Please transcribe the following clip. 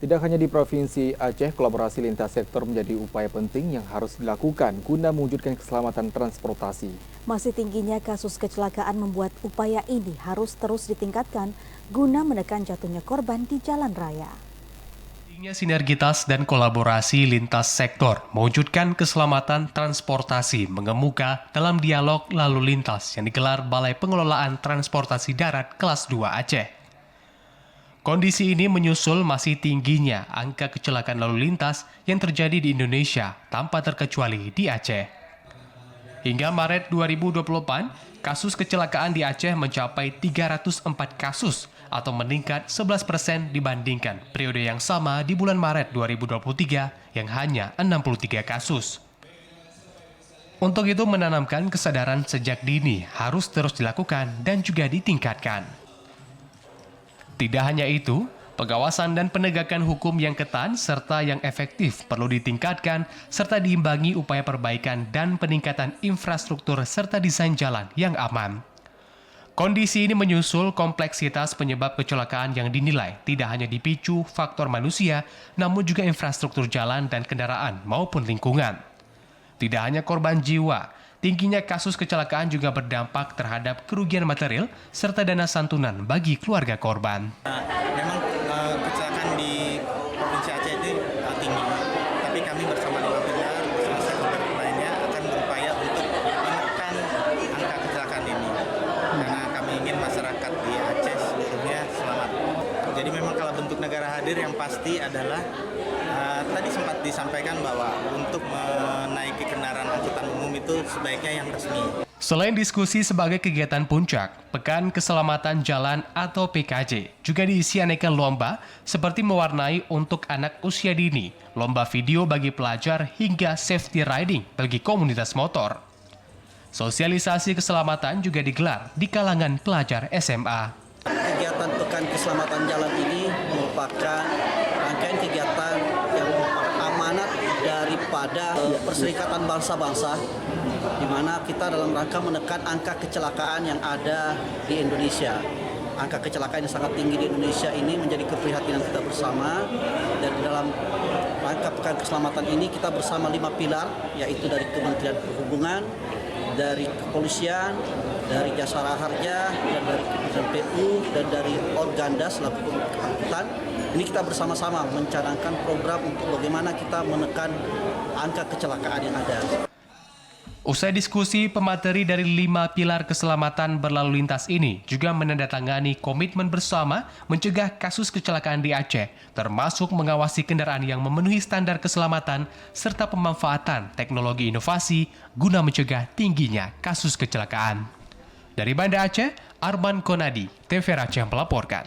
Tidak hanya di Provinsi Aceh, kolaborasi lintas sektor menjadi upaya penting yang harus dilakukan guna mewujudkan keselamatan transportasi. Masih tingginya kasus kecelakaan membuat upaya ini harus terus ditingkatkan guna menekan jatuhnya korban di jalan raya. Pentingnya sinergitas dan kolaborasi lintas sektor mewujudkan keselamatan transportasi mengemuka dalam dialog lalu lintas yang digelar Balai Pengelolaan Transportasi Darat Kelas 2 Aceh. Kondisi ini menyusul masih tingginya angka kecelakaan lalu lintas yang terjadi di Indonesia tanpa terkecuali di Aceh. Hingga Maret 2024, kasus kecelakaan di Aceh mencapai 304 kasus atau meningkat 11% dibandingkan periode yang sama di bulan Maret 2023 yang hanya 63 kasus. Untuk itu menanamkan kesadaran sejak dini harus terus dilakukan dan juga ditingkatkan. Tidak hanya itu, pengawasan dan penegakan hukum yang ketat serta yang efektif perlu ditingkatkan serta diimbangi upaya perbaikan dan peningkatan infrastruktur serta desain jalan yang aman. Kondisi ini menyusul kompleksitas penyebab kecelakaan yang dinilai tidak hanya dipicu faktor manusia, namun juga infrastruktur jalan dan kendaraan maupun lingkungan. Tidak hanya korban jiwa, tingginya kasus kecelakaan juga berdampak terhadap kerugian material serta dana santunan bagi keluarga korban. Memang kecelakaan di Provinsi Aceh itu tinggi, tapi kami bersama lima pilar bersama stakeholder lainnya akan berupaya untuk menekan angka kecelakaan ini. Karena kami ingin masyarakat di Aceh seluruhnya selamat. Jadi memang kalau bentuk negara hadir yang pasti adalah tadi sempat disampaikan bahwa untuk menaiki kendaraan angkutan umum itu sebaiknya yang resmi. Selain diskusi sebagai kegiatan puncak, Pekan Keselamatan Jalan atau PKJ juga diisi aneka lomba seperti mewarnai untuk anak usia dini, lomba video bagi pelajar hingga safety riding bagi komunitas motor. Sosialisasi keselamatan juga digelar di kalangan pelajar SMA. Kegiatan Pekan Keselamatan Jalan ini merupakan rangkaian kegiatan yang amanat daripada Perserikatan Bangsa-Bangsa, di mana kita dalam rangka menekan angka kecelakaan yang ada di Indonesia. Angka kecelakaan yang sangat tinggi di Indonesia ini menjadi keprihatinan kita bersama, dan di dalam rangka Pekan Keselamatan ini kita bersama 5 pilar, yaitu dari Kementerian Perhubungan, dari kepolisian, dari Jasara Harja, dan dari Kementerian PU, dan dari Organda selaku angkutan. Ini kita bersama-sama mencanangkan program untuk bagaimana kita menekan angka kecelakaan yang ada. Usai diskusi, pemateri dari 5 pilar keselamatan berlalu lintas ini juga menandatangani komitmen bersama mencegah kasus kecelakaan di Aceh, termasuk mengawasi kendaraan yang memenuhi standar keselamatan serta pemanfaatan teknologi inovasi guna mencegah tingginya kasus kecelakaan. Dari Banda Aceh, Arman Konadi, TV Aceh melaporkan.